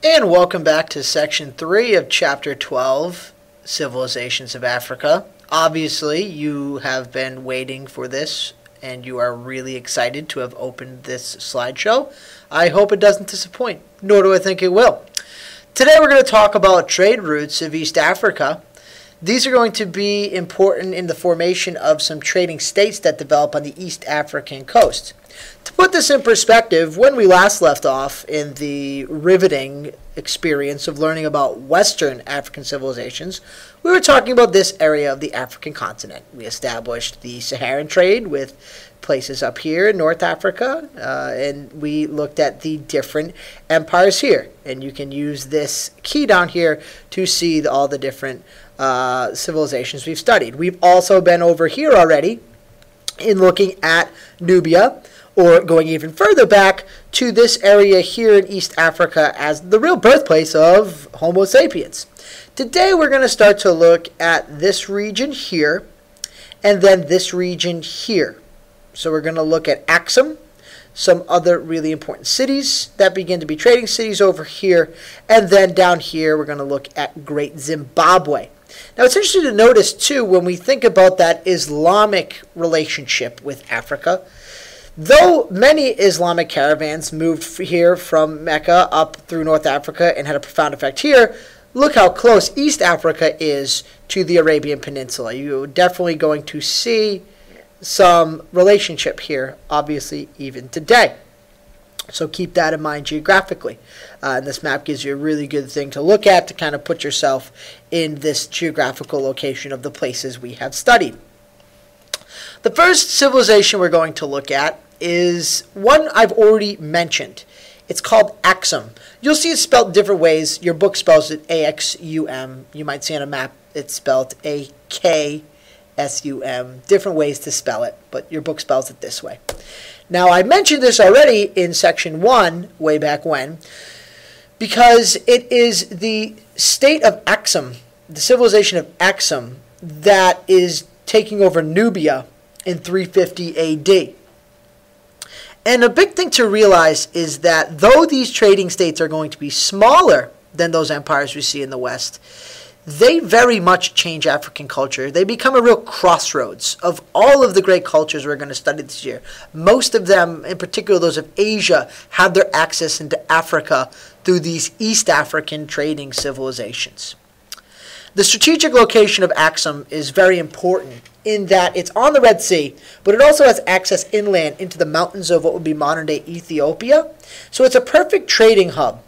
And welcome back to Section 3 of Chapter 12, Civilizations of Africa. Obviously, you have been waiting for this, and you are really excited to have opened this slideshow. I hope it doesn't disappoint, nor do I think it will. Today we're going to talk about trade routes of East Africa. These are going to be important in the formation of some trading states that develop on the East African coast. To put this in perspective, when we last left off in the riveting experience of learning about Western African civilizations, we were talking about this area of the African continent. We established the Saharan trade with places up here in North Africa, and we looked at the different empires here. And you can use this key down here to see all the different civilizations we've studied. We've also been over here already in looking at Nubia, or going even further back to this area here in East Africa as the real birthplace of Homo sapiens. Today we're going to start to look at this region here and then this region here. So we're going to look at Axum, some other really important cities that begin to be trading cities over here, and then down here we're going to look at Great Zimbabwe. Now it's interesting to notice too when we think about that Islamic relationship with Africa. Though many Islamic caravans moved here from Mecca up through North Africa and had a profound effect here, look how close East Africa is to the Arabian Peninsula. You're definitely going to see some relationship here, obviously, even today. So keep that in mind geographically. And this map gives you a really good thing to look at to kind of put yourself in this geographical location of the places we have studied. The first civilization we're going to look at is one I've already mentioned. It's called Axum. You'll see it spelled different ways. Your book spells it A-X-U-M. You might see on a map it's spelled A-K-S-U-M. Different ways to spell it, but your book spells it this way. Now, I mentioned this already in Section 1, way back when, because it is the state of Axum, the civilization of Axum, that is taking over Nubia in 350 A.D. And a big thing to realize is that though these trading states are going to be smaller than those empires we see in the West, they very much change African culture. They become a real crossroads of all of the great cultures we're going to study this year. Most of them, in particular those of Asia, have their access into Africa through these East African trading civilizations. The strategic location of Axum is very important in that it's on the Red Sea, but it also has access inland into the mountains of what would be modern-day Ethiopia. So it's a perfect trading hub.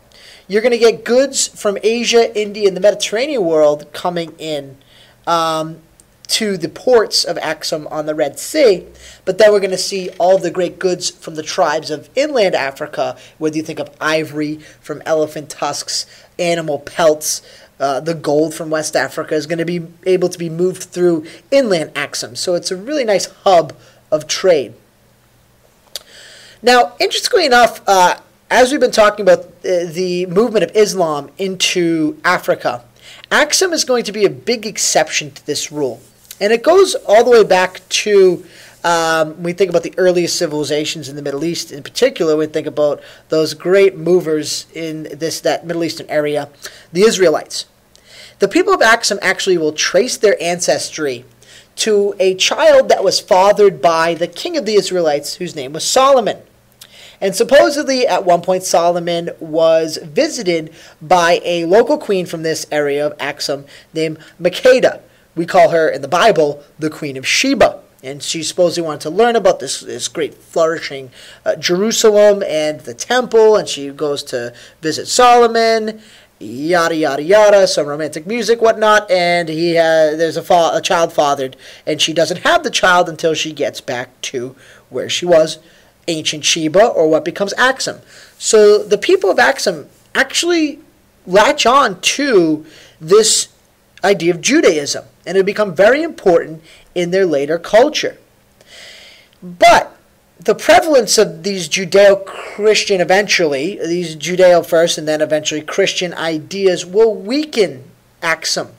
You're going to get goods from Asia, India, and the Mediterranean world coming in to the ports of Axum on the Red Sea, but then we're going to see all the great goods from the tribes of inland Africa, whether you think of ivory from elephant tusks, animal pelts. The gold from West Africa is going to be able to be moved through inland Axum. So it's a really nice hub of trade. Now, interestingly enough, as we've been talking about the movement of Islam into Africa, Axum is going to be a big exception to this rule. And it goes all the way back to when we think about the earliest civilizations in the Middle East. In particular, we think about those great movers in that Middle Eastern area, the Israelites. The people of Axum actually will trace their ancestry to a child that was fathered by the king of the Israelites, whose name was Solomon. And supposedly, at one point, Solomon was visited by a local queen from this area of Axum named Makeda. We call her, in the Bible, the Queen of Sheba. And she supposedly wanted to learn about this great flourishing Jerusalem and the temple, and she goes to visit Solomon, yada, yada, yada, some romantic music, whatnot, and there's a child fathered, and she doesn't have the child until she gets back to where she was, ancient Sheba, or what becomes Axum. So the people of Axum actually latch on to this idea of Judaism, and it become very important in their later culture. But the prevalence of these Judeo-Christian eventually, these Judeo first and then eventually Christian ideas, will weaken Axum.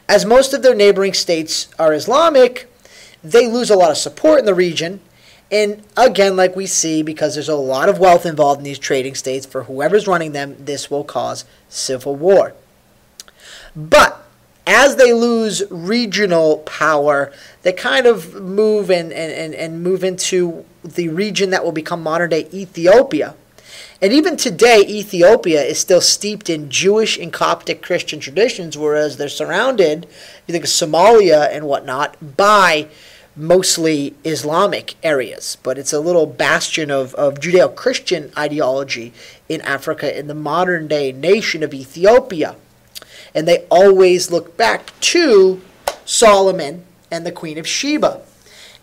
As most of their neighboring states are Islamic, they lose a lot of support in the region, And again, like we see, because there's a lot of wealth involved in these trading states, for whoever's running them, this will cause civil war. But as they lose regional power, they kind of move and move into the region that will become modern-day Ethiopia. And even today, Ethiopia is still steeped in Jewish and Coptic Christian traditions, whereas they're surrounded, you think of Somalia and whatnot, by mostly Islamic areas. But it's a little bastion of Judeo-Christian ideology in Africa, in the modern-day nation of Ethiopia. And they always look back to Solomon and the Queen of Sheba.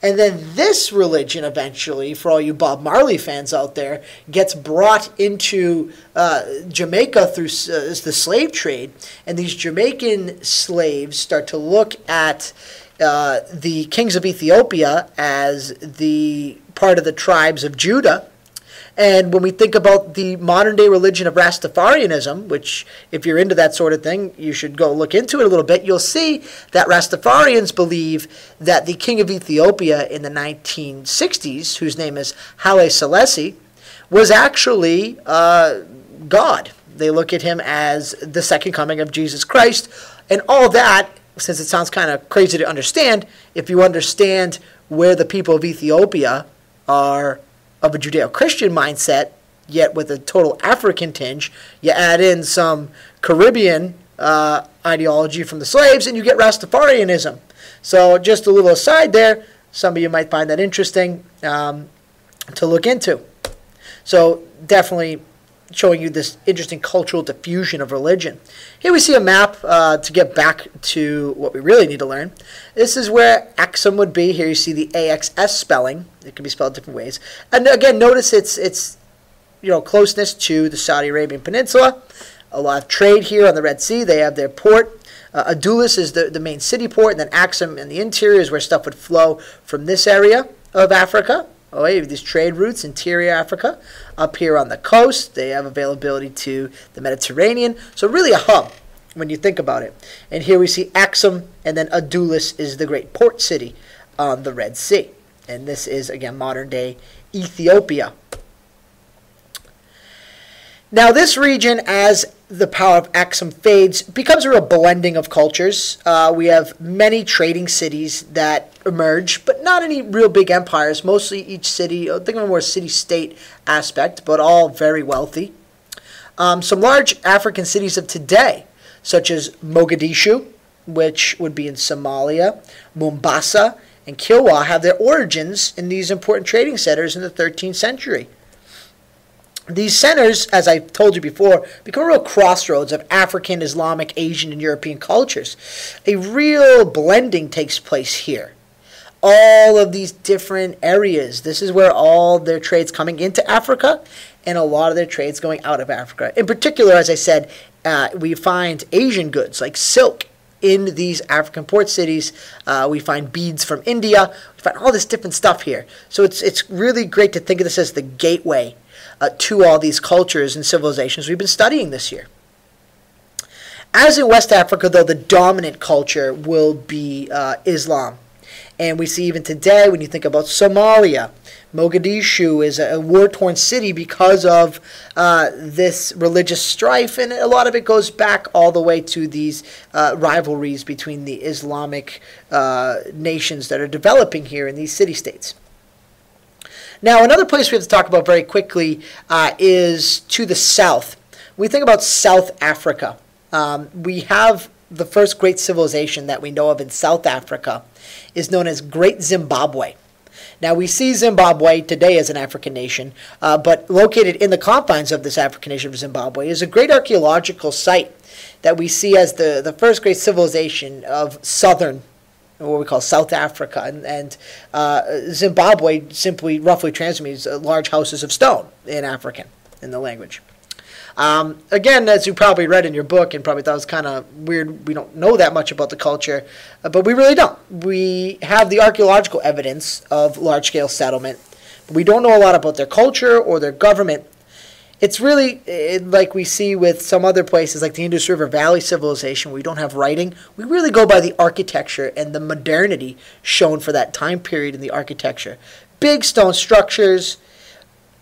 And then this religion eventually, for all you Bob Marley fans out there, gets brought into Jamaica through the slave trade. And these Jamaican slaves start to look at the kings of Ethiopia as the part of the tribes of Judah. And when we think about the modern-day religion of Rastafarianism, which if you're into that sort of thing, you should go look into it a little bit, you'll see that Rastafarians believe that the king of Ethiopia in the 1960s, whose name is Haile Selassie, was actually God. They look at him as the second coming of Jesus Christ. And all that, since it sounds kind of crazy to understand, if you understand where the people of Ethiopia are of a Judeo-Christian mindset, yet with a total African tinge, you add in some Caribbean ideology from the slaves, and you get Rastafarianism. So just a little aside there, some of you might find that interesting to look into. So definitely showing you this interesting cultural diffusion of religion. Here we see a map to get back to what we really need to learn. This is where Axum would be. Here you see the AXS spelling. It can be spelled different ways. And again, notice its closeness to the Saudi Arabian Peninsula. A lot of trade here on the Red Sea. They have their port. Adulis is the main city port, and then Axum in the interior is where stuff would flow from this area of Africa. Oh, you have these trade routes, interior Africa. Up here on the coast, they have availability to the Mediterranean. So really a hub when you think about it. And here we see Axum, and then Adulis is the great port city on the Red Sea. And this is, again, modern-day Ethiopia. Now, this region, as the power of Axum fades, becomes a real blending of cultures. We have many trading cities that emerge, but not any real big empires. Mostly each city, think of a more city-state aspect, but all very wealthy. Some large African cities of today, such as Mogadishu, which would be in Somalia, Mombasa, and Kilwa, have their origins in these important trading centers in the 13th century. These centers, as I told you before, become a real crossroads of African, Islamic, Asian, and European cultures. A real blending takes place here. All of these different areas, this is where all their trades coming into Africa and a lot of their trades going out of Africa. In particular, as I said, we find Asian goods like silk in these African port cities. We find beads from India. We find all this different stuff here. So it's really great to think of this as the gateway to all these cultures and civilizations we've been studying this year. As in West Africa, though, the dominant culture will be Islam. And we see even today, when you think about Somalia, Mogadishu is a war-torn city because of this religious strife, and a lot of it goes back all the way to these rivalries between the Islamic nations that are developing here in these city-states. Now, another place we have to talk about very quickly is to the south. When we think about South Africa, we have the first great civilization that we know of in South Africa is known as Great Zimbabwe. Now, we see Zimbabwe today as an African nation, but located in the confines of this African nation of Zimbabwe is a great archaeological site that we see as the first great civilization of southern, what we call South Africa. And Zimbabwe simply roughly translates large houses of stone in African, in the language. Again, as you probably read in your book and probably thought it was kind of weird, we don't know that much about the culture, but we really don't. We have the archaeological evidence of large-scale settlement, but we don't know a lot about their culture or their government. It's really like we see with some other places like the Indus River Valley civilization where we don't have writing. We really go by the architecture and the modernity shown for that time period in the architecture. big stone structures,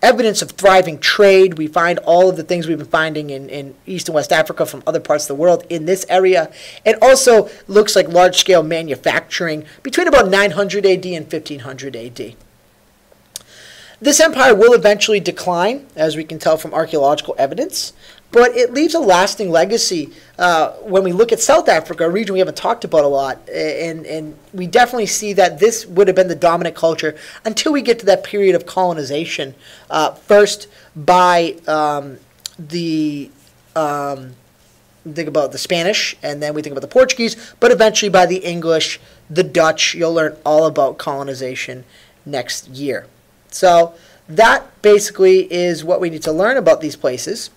evidence of thriving trade. We find all of the things we've been finding in East and West Africa from other parts of the world in this area. It also looks like large-scale manufacturing between about 900 AD and 1500 AD. This empire will eventually decline, as we can tell from archaeological evidence, but it leaves a lasting legacy when we look at South Africa, a region we haven't talked about a lot, and we definitely see that this would have been the dominant culture until we get to that period of colonization, first by think about the Spanish, and then we think about the Portuguese, but eventually by the English, the Dutch. You'll learn all about colonization next year. So that basically is what we need to learn about these places.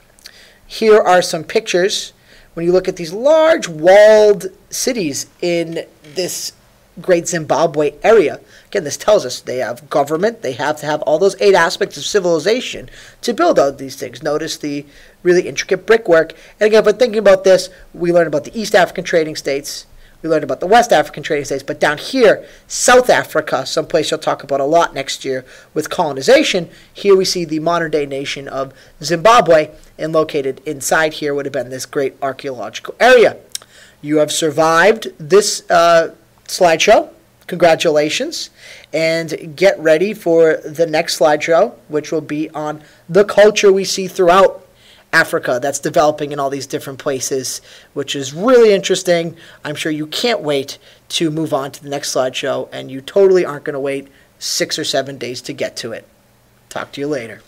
Here are some pictures. When you look at these large walled cities in this great Zimbabwe area, again, this tells us they have government. They have to have all those 8 aspects of civilization to build out these things. Notice the really intricate brickwork. And again, if we're thinking about this, we learn about the East African trading states. We learned about the West African trading states, but down here, South Africa, someplace you'll talk about a lot next year with colonization, here we see the modern-day nation of Zimbabwe, and located inside here would have been this great archaeological area. You have survived this slideshow. Congratulations, and get ready for the next slideshow, which will be on the culture we see throughout Africa that's developing in all these different places, which is really interesting. I'm sure you can't wait to move on to the next slideshow, and you totally aren't going to wait 6 or 7 days to get to it. Talk to you later.